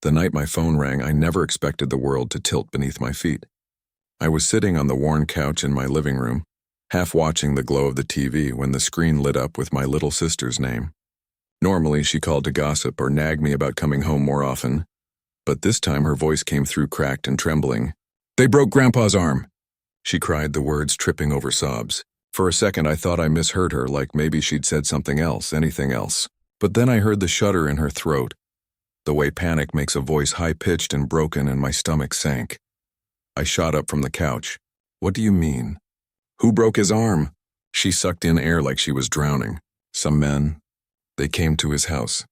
The night my phone rang, I never expected the world to tilt beneath my feet. I was sitting on the worn couch in my living room, half watching the glow of the TV when the screen lit up with my little sister's name. Normally, she called to gossip or nag me about coming home more often, but this time her voice came through cracked and trembling. "They broke Grandpa's arm!" She cried, the words tripping over sobs. For a second, I thought I misheard her, like maybe she'd said something else, anything else. But then I heard the shudder in her throat, the way panic makes a voice high-pitched and broken, and my stomach sank. I shot up from the couch. "What do you mean? Who broke his arm?" She sucked in air like she was drowning. "Some men. They came to his house.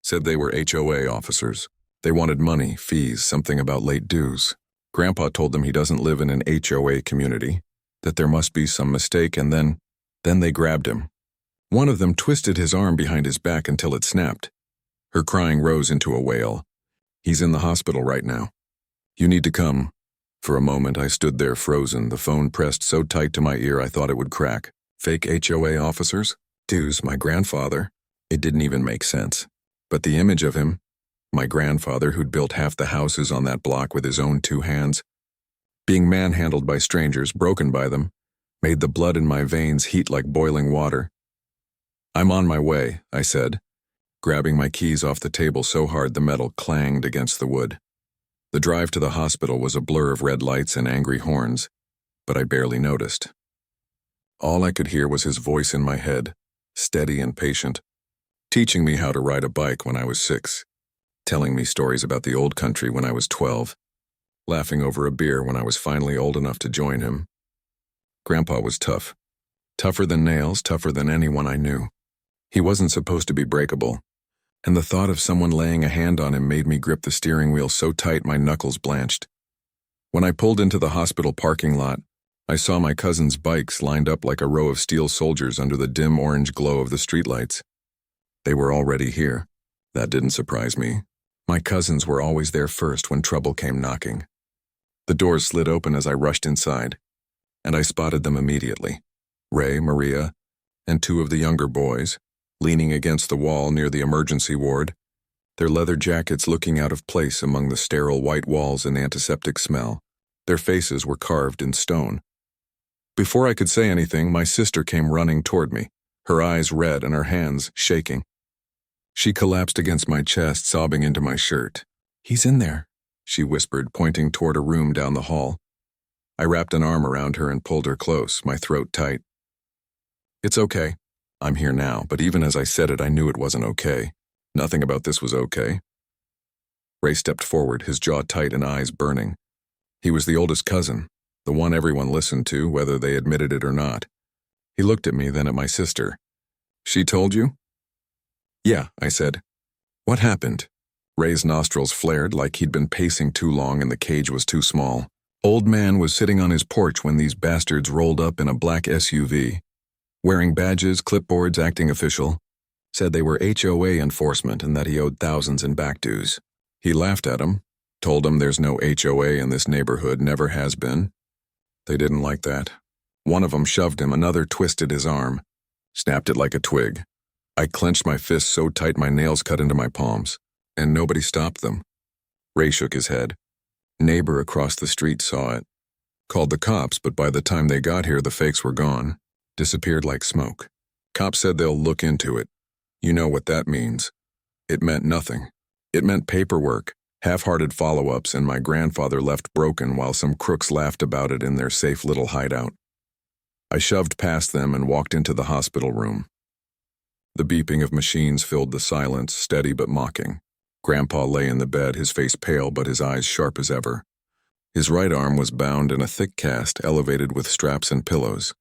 Said they were HOA officers. They wanted money, fees, something about late dues. Grandpa told them he doesn't live in an HOA community, that there must be some mistake, and then they grabbed him. One of them twisted his arm behind his back until it snapped." Her crying rose into a wail. "He's in the hospital right now. You need to come." For a moment, I stood there frozen, the phone pressed so tight to my ear I thought it would crack. Fake HOA officers? Dues, my grandfather. It didn't even make sense. But the image of him, my grandfather who'd built half the houses on that block with his own 2 hands, being manhandled by strangers, broken by them, made the blood in my veins heat like boiling water. "I'm on my way," I said, grabbing my keys off the table so hard the metal clanged against the wood. The drive to the hospital was a blur of red lights and angry horns, but I barely noticed. All I could hear was his voice in my head, steady and patient, teaching me how to ride a bike when I was 6, telling me stories about the old country when I was 12, laughing over a beer when I was finally old enough to join him. Grandpa was tough. Tougher than nails, tougher than anyone I knew. He wasn't supposed to be breakable, and the thought of someone laying a hand on him made me grip the steering wheel so tight my knuckles blanched. When I pulled into the hospital parking lot, I saw my cousins' bikes lined up like a row of steel soldiers under the dim orange glow of the streetlights. They were already here. That didn't surprise me. My cousins were always there first when trouble came knocking. The doors slid open as I rushed inside, and I spotted them immediately. Ray, Maria, and 2 of the younger boys, leaning against the wall near the emergency ward, their leather jackets looking out of place among the sterile white walls and antiseptic smell. Their faces were carved in stone. Before I could say anything, my sister came running toward me, her eyes red and her hands shaking. She collapsed against my chest, sobbing into my shirt. "He's in there," she whispered, pointing toward a room down the hall. I wrapped an arm around her and pulled her close, my throat tight. "It's okay. I'm here now," but even as I said it, I knew it wasn't okay. Nothing about this was okay. Ray stepped forward, his jaw tight and eyes burning. He was the oldest cousin, the one everyone listened to, whether they admitted it or not. He looked at me, then at my sister. "She told you?" "Yeah," I said. "What happened?" Ray's nostrils flared like he'd been pacing too long and the cage was too small. "Old man was sitting on his porch when these bastards rolled up in a black SUV. Wearing badges, clipboards, acting official. Said they were HOA enforcement and that he owed thousands in back dues. He laughed at them, told them there's no HOA in this neighborhood, never has been. They didn't like that. One of them shoved him, another twisted his arm, snapped it like a twig. I clenched my fists so tight my nails cut into my palms, and nobody stopped them." Ray shook his head. "Neighbor across the street saw it. Called the cops, but by the time they got here, the fakes were gone. Disappeared like smoke. Cops said they'll look into it. You know what that means. It meant nothing. It meant paperwork, half-hearted follow-ups, and my grandfather left broken while some crooks laughed about it in their safe little hideout." I shoved past them and walked into the hospital room. The beeping of machines filled the silence, steady but mocking. Grandpa lay in the bed, his face pale but his eyes sharp as ever. His right arm was bound in a thick cast, elevated with straps and pillows.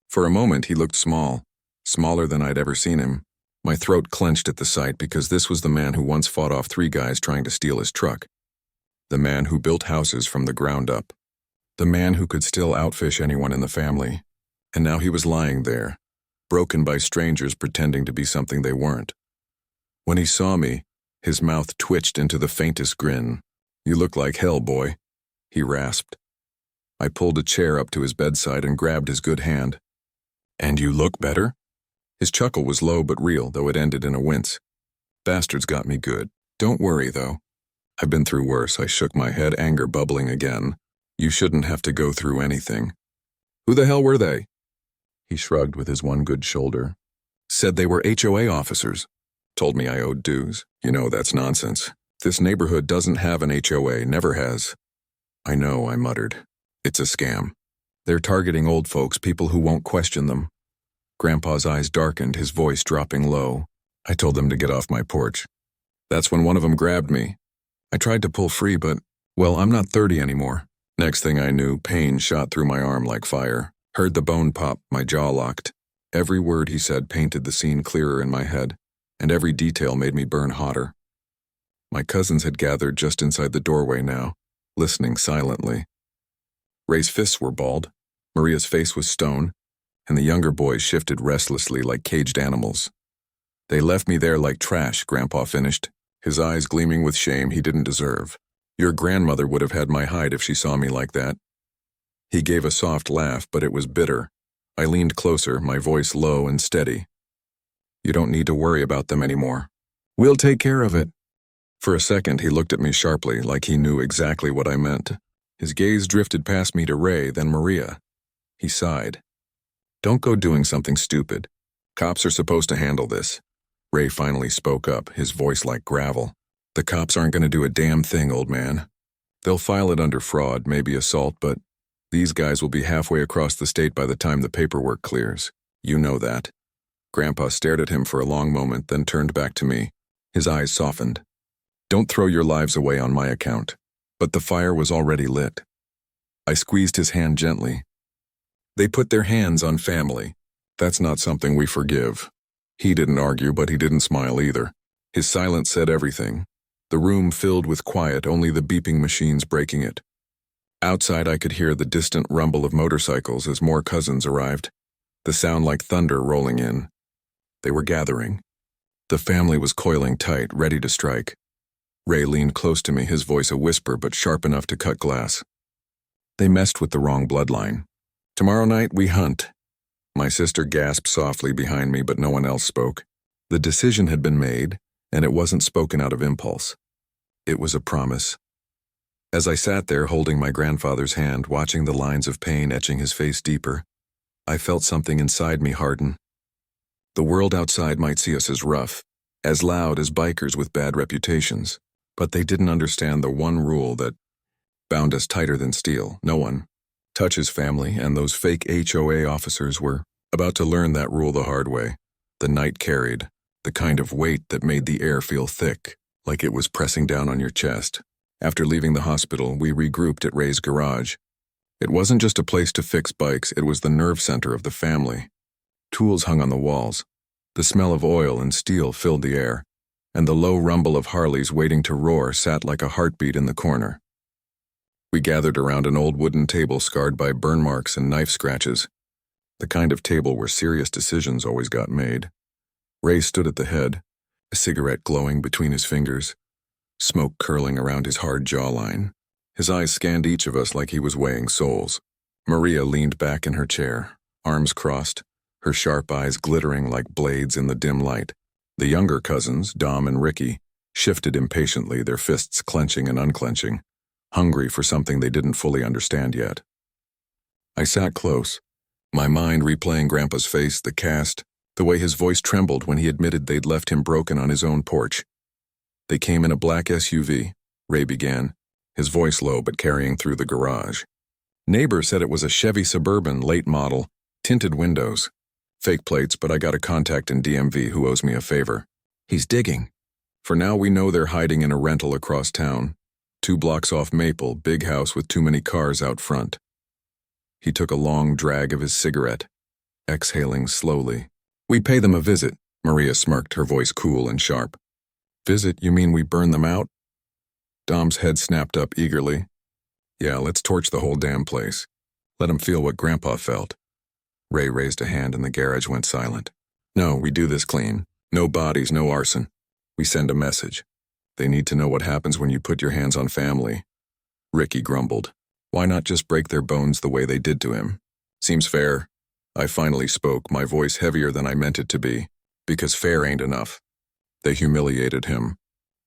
For a moment he looked small, smaller than I'd ever seen him. My throat clenched at the sight because this was the man who once fought off 3 guys trying to steal his truck. The man who built houses from the ground up. The man who could still outfish anyone in the family. And now he was lying there, broken by strangers pretending to be something they weren't. When he saw me, his mouth twitched into the faintest grin. "You look like hell, boy," he rasped. I pulled a chair up to his bedside and grabbed his good hand. "And you look better?" His chuckle was low but real, though it ended in a wince. "Bastards got me good. Don't worry, though. I've been through worse. I shook my head, anger bubbling again. You shouldn't have to go through anything. Who the hell were they? He shrugged with his one good shoulder. Said they were HOA officers. Told me I owed dues. You know, that's nonsense. This neighborhood doesn't have an HOA, never has. I know, I muttered. It's a scam. They're targeting old folks, people who won't question them. Grandpa's eyes darkened, his voice dropping low. I told them to get off my porch. That's when one of them grabbed me. I tried to pull free, but, well, I'm not 30 anymore. Next thing I knew, pain shot through my arm like fire. Heard the bone pop, my jaw locked. Every word he said painted the scene clearer in my head, and every detail made me burn hotter. My cousins had gathered just inside the doorway now, listening silently. Ray's fists were balled, Maria's face was stone, and the younger boys shifted restlessly like caged animals. They left me there like trash, Grandpa finished, his eyes gleaming with shame he didn't deserve. Your grandmother would have had my hide if she saw me like that. He gave a soft laugh, but it was bitter. I leaned closer, my voice low and steady. You don't need to worry about them anymore. We'll take care of it. For a second, he looked at me sharply, like he knew exactly what I meant. His gaze drifted past me to Ray, then Maria. He sighed. Don't go doing something stupid. Cops are supposed to handle this. Ray finally spoke up, his voice like gravel. The cops aren't going to do a damn thing, old man. They'll file it under fraud, maybe assault, but these guys will be halfway across the state by the time the paperwork clears. You know that. Grandpa stared at him for a long moment, then turned back to me. His eyes softened. Don't throw your lives away on my account. But the fire was already lit. I squeezed his hand gently. They put their hands on family. That's not something we forgive. He didn't argue, but he didn't smile either. His silence said everything. The room filled with quiet, only the beeping machines breaking it. Outside, I could hear the distant rumble of motorcycles as more cousins arrived, the sound like thunder rolling in. They were gathering. The family was coiling tight, ready to strike. Ray leaned close to me, his voice a whisper but sharp enough to cut glass. They messed with the wrong bloodline. Tomorrow night, we hunt. My sister gasped softly behind me, but no one else spoke. The decision had been made, and it wasn't spoken out of impulse. It was a promise. As I sat there holding my grandfather's hand, watching the lines of pain etching his face deeper, I felt something inside me harden. The world outside might see us as rough, as loud as bikers with bad reputations, but they didn't understand the one rule that bound us tighter than steel. No one touch his family, and those fake HOA officers were about to learn that rule the hard way. The night carried, the kind of weight that made the air feel thick, like it was pressing down on your chest. After leaving the hospital, we regrouped at Ray's garage. It wasn't just a place to fix bikes, it was the nerve center of the family. Tools hung on the walls. The smell of oil and steel filled the air, and the low rumble of Harleys waiting to roar sat like a heartbeat in the corner. We gathered around an old wooden table scarred by burn marks and knife scratches, the kind of table where serious decisions always got made. Ray stood at the head, a cigarette glowing between his fingers, smoke curling around his hard jawline. His eyes scanned each of us like he was weighing souls. Maria leaned back in her chair, arms crossed, her sharp eyes glittering like blades in the dim light. The younger cousins, Dom and Ricky, shifted impatiently, their fists clenching and unclenching, hungry for something they didn't fully understand yet. I sat close, my mind replaying Grandpa's face, the cast, the way his voice trembled when he admitted they'd left him broken on his own porch. They came in a black SUV, Ray began, his voice low but carrying through the garage. Neighbor said it was a Chevy Suburban, late model, tinted windows. Fake plates, but I got a contact in DMV who owes me a favor. He's digging. For now, we know they're hiding in a rental across town. 2 blocks off Maple, big house with too many cars out front. He took a long drag of his cigarette, exhaling slowly. We pay them a visit, Maria smirked, her voice cool and sharp. Visit? You mean we burn them out? Dom's head snapped up eagerly. Yeah, let's torch the whole damn place. Let him feel what Grandpa felt. Ray raised a hand and the garage went silent. No, we do this clean. No bodies, no arson. We send a message. They need to know what happens when you put your hands on family. Ricky grumbled. Why not just break their bones the way they did to him? Seems fair. I finally spoke, my voice heavier than I meant it to be, because fair ain't enough. They humiliated him.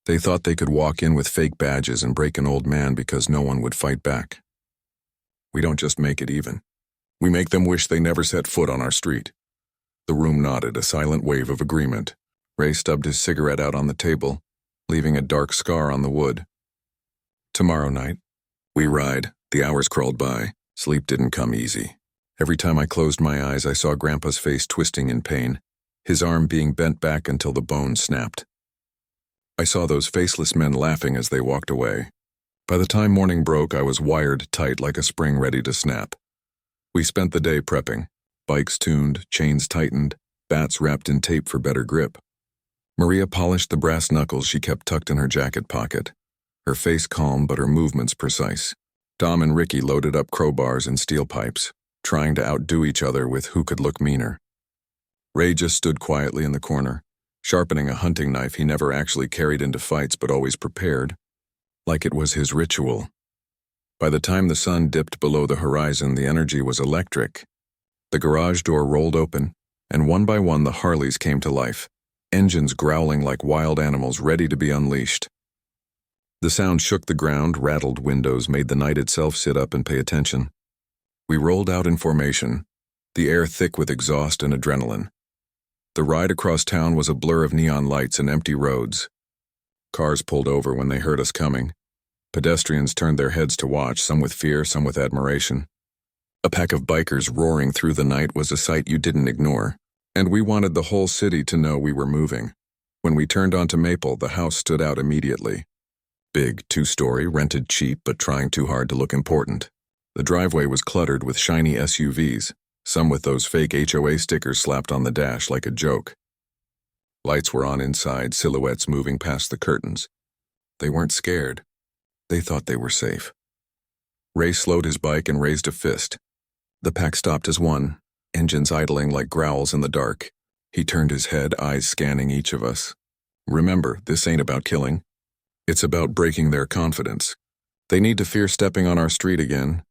They thought they could walk in with fake badges and break an old man because no one would fight back. We don't just make it even. We make them wish they never set foot on our street. The room nodded, a silent wave of agreement. Ray stubbed his cigarette out on the table, leaving a dark scar on the wood. Tomorrow night, we ride. The hours crawled by. Sleep didn't come easy. Every time I closed my eyes, I saw Grandpa's face twisting in pain, his arm being bent back until the bone snapped. I saw those faceless men laughing as they walked away. By the time morning broke, I was wired tight like a spring ready to snap. We spent the day prepping. Bikes tuned, chains tightened, bats wrapped in tape for better grip. Maria polished the brass knuckles she kept tucked in her jacket pocket, her face calm but her movements precise. Dom and Ricky loaded up crowbars and steel pipes, trying to outdo each other with who could look meaner. Ray just stood quietly in the corner, sharpening a hunting knife he never actually carried into fights but always prepared, like it was his ritual. By the time the sun dipped below the horizon, the energy was electric. The garage door rolled open, and one by one the Harleys came to life, engines growling like wild animals ready to be unleashed. The sound shook the ground, rattled windows, made the night itself sit up and pay attention. We rolled out in formation, the air thick with exhaust and adrenaline. The ride across town was a blur of neon lights and empty roads. Cars pulled over when they heard us coming. Pedestrians turned their heads to watch, some with fear, some with admiration. A pack of bikers roaring through the night was a sight you didn't ignore, and we wanted the whole city to know we were moving. When we turned onto Maple, the house stood out immediately. Big, two-story, rented cheap but trying too hard to look important. The driveway was cluttered with shiny SUVs, some with those fake HOA stickers slapped on the dash like a joke. Lights were on inside, silhouettes moving past the curtains. They weren't scared. They thought they were safe. Ray slowed his bike and raised a fist. The pack stopped as one, engines idling like growls in the dark. He turned his head, eyes scanning each of us. Remember, this ain't about killing. It's about breaking their confidence. They need to fear stepping on our street again.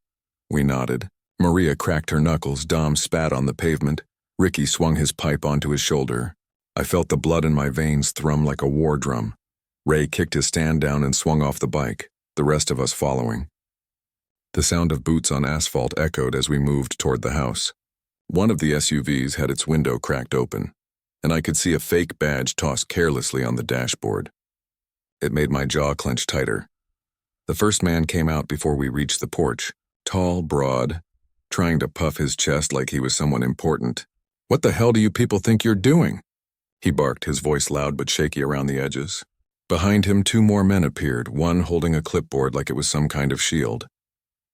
We nodded. Maria cracked her knuckles, Dom spat on the pavement. Ricky swung his pipe onto his shoulder. I felt the blood in my veins thrum like a war drum. Ray kicked his stand down and swung off the bike, the rest of us following. The sound of boots on asphalt echoed as we moved toward the house. One of the SUVs had its window cracked open, and I could see a fake badge tossed carelessly on the dashboard. It made my jaw clench tighter. The first man came out before we reached the porch, tall, broad, trying to puff his chest like he was someone important. "What the hell do you people think you're doing?" He barked, his voice loud but shaky around the edges. Behind him, two more men appeared, one holding a clipboard like it was some kind of shield.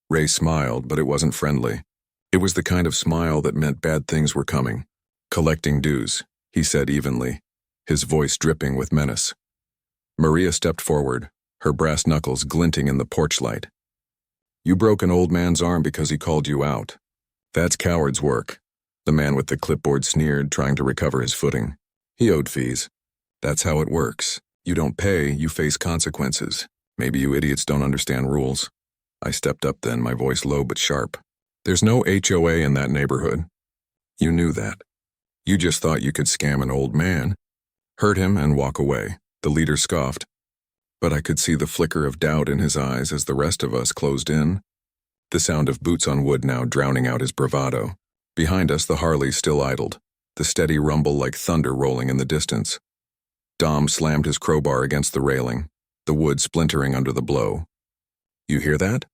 Ray smiled, but it wasn't friendly. It was the kind of smile that meant bad things were coming. "Collecting dues," he said evenly, his voice dripping with menace. Maria stepped forward, her brass knuckles glinting in the porch light. "You broke an old man's arm because he called you out. That's coward's work," the man with the clipboard sneered, trying to recover his footing. "He owed fees. That's how it works. You don't pay, you face consequences. Maybe you idiots don't understand rules." I stepped up then, my voice low but sharp. "There's no HOA in that neighborhood. You knew that. You just thought you could scam an old man, hurt him, and walk away." The leader scoffed, but I could see the flicker of doubt in his eyes as the rest of us closed in. The sound of boots on wood now drowning out his bravado. Behind us, the Harleys still idled, the steady rumble like thunder rolling in the distance. Dom slammed his crowbar against the railing, the wood splintering under the blow. "You hear that?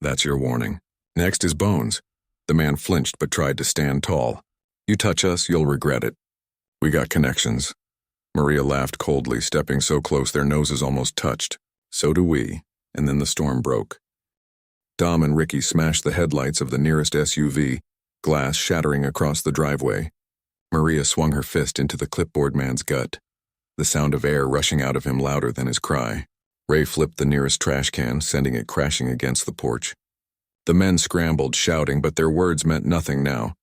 That's your warning. Next is Bones." The man flinched but tried to stand tall. "You touch us, you'll regret it. We got connections." Maria laughed coldly, stepping so close their noses almost touched. "So do we." And then the storm broke. Dom and Ricky smashed the headlights of the nearest SUV, glass shattering across the driveway. Maria swung her fist into the clipboard man's gut, the sound of air rushing out of him louder than his cry. Ray flipped the nearest trash can, sending it crashing against the porch. The men scrambled, shouting, but their words meant nothing now.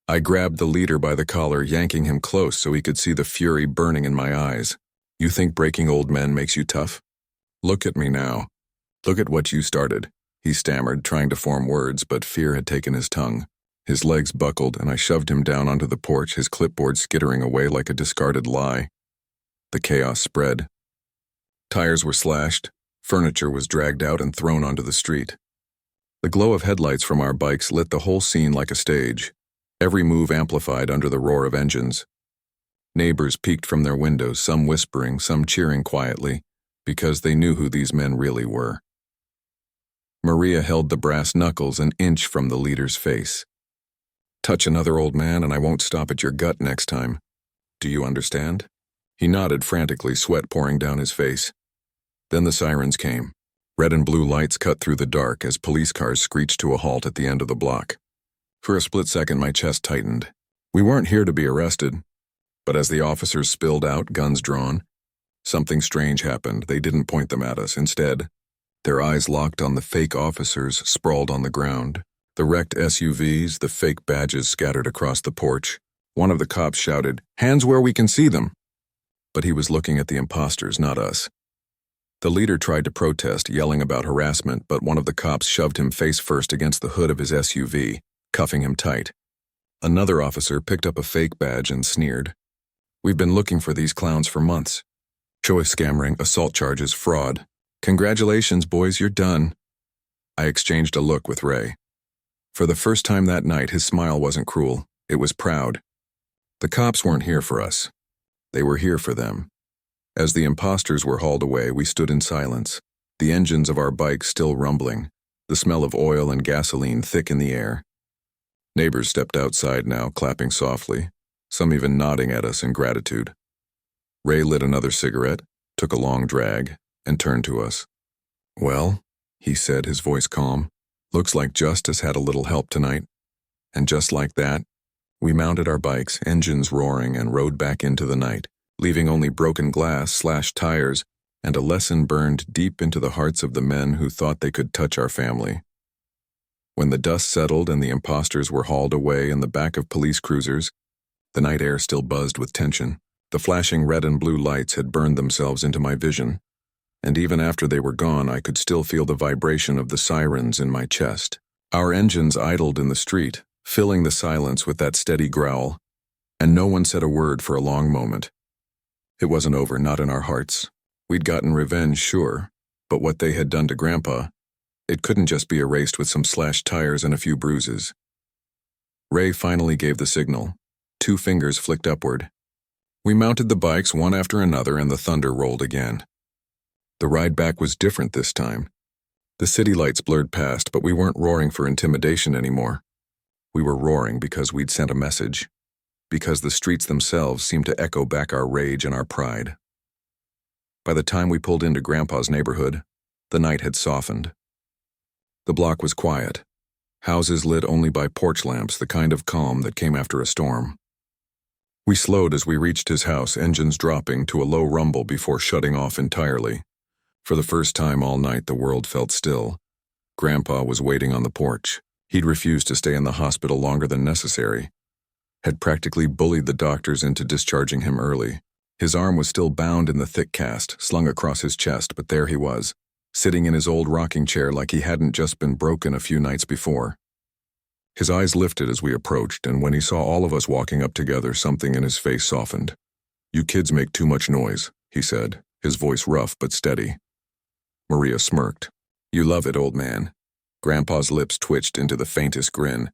I grabbed the leader by the collar, yanking him close so he could see the fury burning in my eyes. "You think breaking old men makes you tough? Look at me now. Look at what you started." He stammered, trying to form words, but fear had taken his tongue. His legs buckled, and I shoved him down onto the porch, his clipboard skittering away like a discarded lie. The chaos spread. Tires were slashed, furniture was dragged out and thrown onto the street. The glow of headlights from our bikes lit the whole scene like a stage, every move amplified under the roar of engines. Neighbors peeked from their windows, some whispering, some cheering quietly, because they knew who these men really were. Maria held the brass knuckles an inch from the leader's face. "Touch another old man and I won't stop at your gut next time. Do you understand?" He nodded frantically, sweat pouring down his face. Then the sirens came. Red and blue lights cut through the dark as police cars screeched to a halt at the end of the block. For a split second, my chest tightened. We weren't here to be arrested. But as the officers spilled out, guns drawn, something strange happened. They didn't point them at us. Instead, their eyes locked on the fake officers sprawled on the ground. The wrecked SUVs, the fake badges scattered across the porch. One of the cops shouted, "Hands where we can see them!" But he was looking at the imposters, not us. The leader tried to protest, yelling about harassment, but one of the cops shoved him face first against the hood of his SUV, cuffing him tight. Another officer picked up a fake badge and sneered. "We've been looking for these clowns for months. HOA scammering, assault charges, fraud. Congratulations, boys, you're done." I exchanged a look with Ray. For the first time that night, his smile wasn't cruel. It was proud. The cops weren't here for us. They were here for them. As the imposters were hauled away, we stood in silence, the engines of our bikes still rumbling, the smell of oil and gasoline thick in the air. Neighbors stepped outside now, clapping softly, some even nodding at us in gratitude. Ray lit another cigarette, took a long drag, and turned to us. "Well," he said, his voice calm, "looks like justice had a little help tonight." And just like that, we mounted our bikes, engines roaring, and rode back into the night, leaving only broken glass, slashed tires, and a lesson burned deep into the hearts of the men who thought they could touch our family. When the dust settled and the imposters were hauled away in the back of police cruisers, the night air still buzzed with tension. The flashing red and blue lights had burned themselves into my vision, and even after they were gone, I could still feel the vibration of the sirens in my chest. Our engines idled in the street, filling the silence with that steady growl, and no one said a word for a long moment. It wasn't over, not in our hearts. We'd gotten revenge, sure, but what they had done to Grandpa, it couldn't just be erased with some slashed tires and a few bruises. Ray finally gave the signal. 2 fingers flicked upward. We mounted the bikes one after another and the thunder rolled again. The ride back was different this time. The city lights blurred past, but we weren't roaring for intimidation anymore. We were roaring because we'd sent a message, because the streets themselves seemed to echo back our rage and our pride. By the time we pulled into Grandpa's neighborhood, the night had softened. The block was quiet, houses lit only by porch lamps, the kind of calm that came after a storm. We slowed as we reached his house, engines dropping to a low rumble before shutting off entirely. For the first time all night, the world felt still. Grandpa was waiting on the porch. He'd refused to stay in the hospital longer than necessary, had practically bullied the doctors into discharging him early. His arm was still bound in the thick cast, slung across his chest, but there he was, sitting in his old rocking chair like he hadn't just been broken a few nights before. His eyes lifted as we approached, and when he saw all of us walking up together, something in his face softened. "You kids make too much noise," he said, his voice rough but steady. Maria smirked. "You love it, old man." Grandpa's lips twitched into the faintest grin.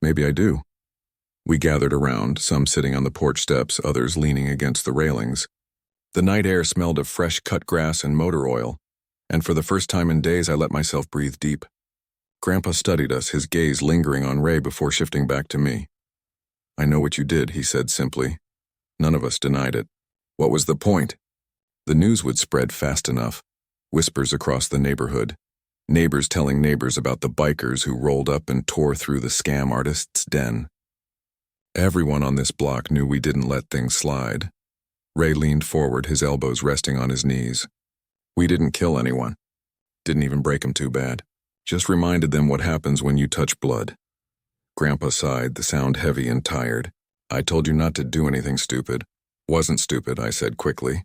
"Maybe I do." We gathered around, some sitting on the porch steps, others leaning against the railings. The night air smelled of fresh cut grass and motor oil, and for the first time in days I let myself breathe deep. Grandpa studied us, his gaze lingering on Ray before shifting back to me. "I know what you did," he said simply. None of us denied it. What was the point? The news would spread fast enough. Whispers across the neighborhood. Neighbors telling neighbors about the bikers who rolled up and tore through the scam artist's den. Everyone on this block knew we didn't let things slide. Ray leaned forward, his elbows resting on his knees. "We didn't kill anyone. Didn't even break them too bad. Just reminded them what happens when you touch blood." Grandpa sighed, the sound heavy and tired. "I told you not to do anything stupid." "Wasn't stupid," I said quickly.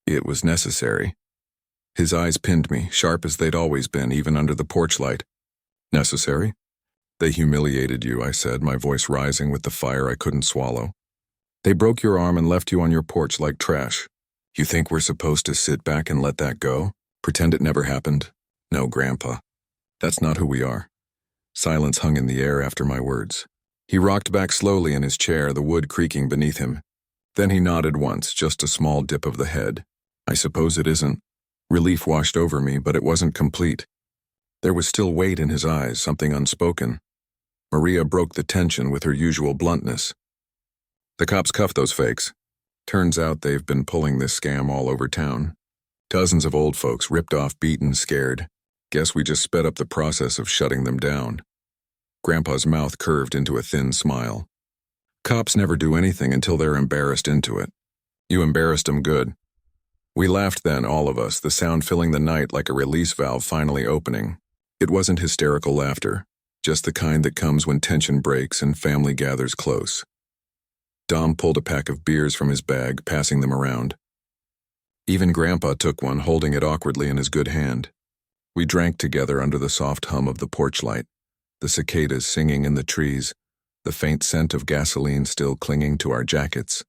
"It was necessary." His eyes pinned me, sharp as they'd always been, even under the porch light. "Necessary?" "They humiliated you," I said, my voice rising with the fire I couldn't swallow. "They broke your arm and left you on your porch like trash. You think we're supposed to sit back and let that go? Pretend it never happened? No, Grandpa. That's not who we are. Silence hung in the air after my words. He rocked back slowly in his chair, the wood creaking beneath him. Then he nodded once, just a small dip of the head. I suppose it isn't. Relief washed over me, but it wasn't complete. There was still weight in his eyes, something unspoken. Maria broke the tension with her usual bluntness. The cops cuffed those fakes. Turns out they've been pulling this scam all over town. Dozens of old folks ripped off, beaten, scared. Guess we just sped up the process of shutting them down. Grandpa's mouth curved into a thin smile. Cops never do anything until they're embarrassed into it. You embarrassed them good. We laughed then, all of us, the sound filling the night like a release valve finally opening. It wasn't hysterical laughter, just the kind that comes when tension breaks and family gathers close. Dom pulled a pack of beers from his bag, passing them around. Even Grandpa took one, holding it awkwardly in his good hand. We drank together under the soft hum of the porch light, the cicadas singing in the trees, the faint scent of gasoline still clinging to our jackets.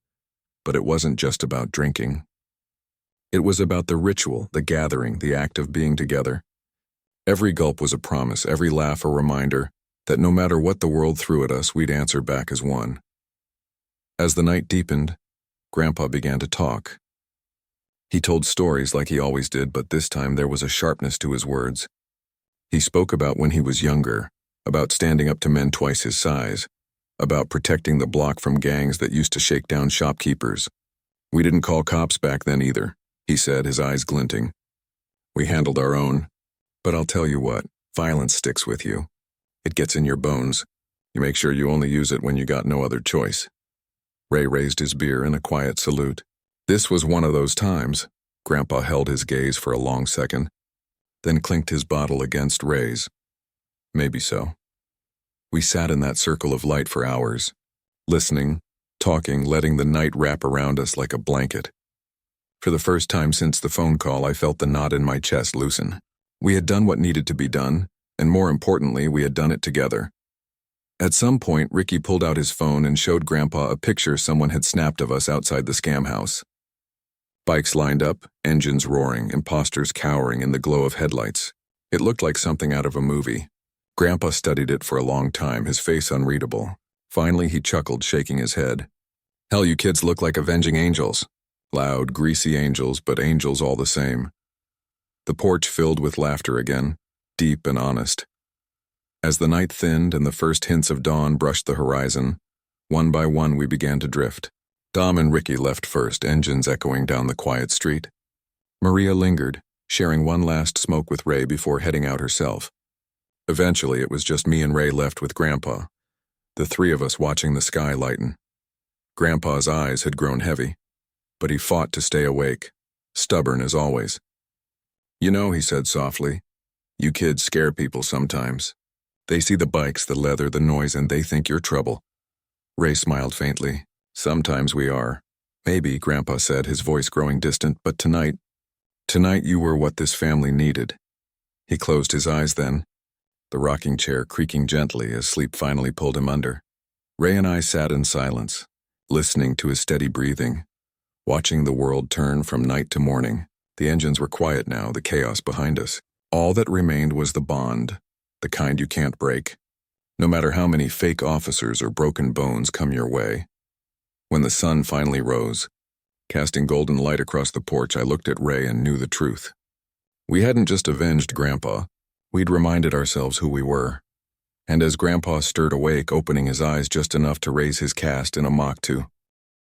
But it wasn't just about drinking. It was about the ritual, the gathering, the act of being together. Every gulp was a promise, every laugh a reminder that no matter what the world threw at us, we'd answer back as one. As the night deepened, Grandpa began to talk. He told stories like he always did, but this time there was a sharpness to his words. He spoke about when he was younger, about standing up to men twice his size, about protecting the block from gangs that used to shake down shopkeepers. We didn't call cops back then either, he said, his eyes glinting. We handled our own. But I'll tell you what, violence sticks with you. It gets in your bones. You make sure you only use it when you got no other choice. Ray raised his beer in a quiet salute. This was one of those times. Grandpa held his gaze for a long second, then clinked his bottle against Ray's. Maybe so. We sat in that circle of light for hours, listening, talking, letting the night wrap around us like a blanket. For the first time since the phone call, I felt the knot in my chest loosen. We had done what needed to be done, and more importantly, we had done it together. At some point, Ricky pulled out his phone and showed Grandpa a picture someone had snapped of us outside the scam house. Bikes lined up, engines roaring, imposters cowering in the glow of headlights. It looked like something out of a movie. Grandpa studied it for a long time, his face unreadable. Finally, he chuckled, shaking his head. Hell, you kids look like avenging angels. Loud, greasy angels, but angels all the same. The porch filled with laughter again, deep and honest. As the night thinned and the first hints of dawn brushed the horizon, one by one we began to drift. Dom and Ricky left first, engines echoing down the quiet street. Maria lingered, sharing one last smoke with Ray before heading out herself. Eventually, it was just me and Ray left with Grandpa, the three of us watching the sky lighten. Grandpa's eyes had grown heavy, but he fought to stay awake, stubborn as always. You know, he said softly, you kids scare people sometimes. They see the bikes, the leather, the noise, and they think you're trouble. Ray smiled faintly. Sometimes we are. Maybe, Grandpa said, his voice growing distant, but tonight you were what this family needed. He closed his eyes then, the rocking chair creaking gently as sleep finally pulled him under. Ray and I sat in silence, listening to his steady breathing, watching the world turn from night to morning. The engines were quiet now, the chaos behind us. All that remained was the bond, the kind you can't break, no matter how many fake officers or broken bones come your way. When the sun finally rose, casting golden light across the porch, I looked at Ray and knew the truth. We hadn't just avenged Grandpa, we'd reminded ourselves who we were. And as Grandpa stirred awake, opening his eyes just enough to raise his cast in a mock to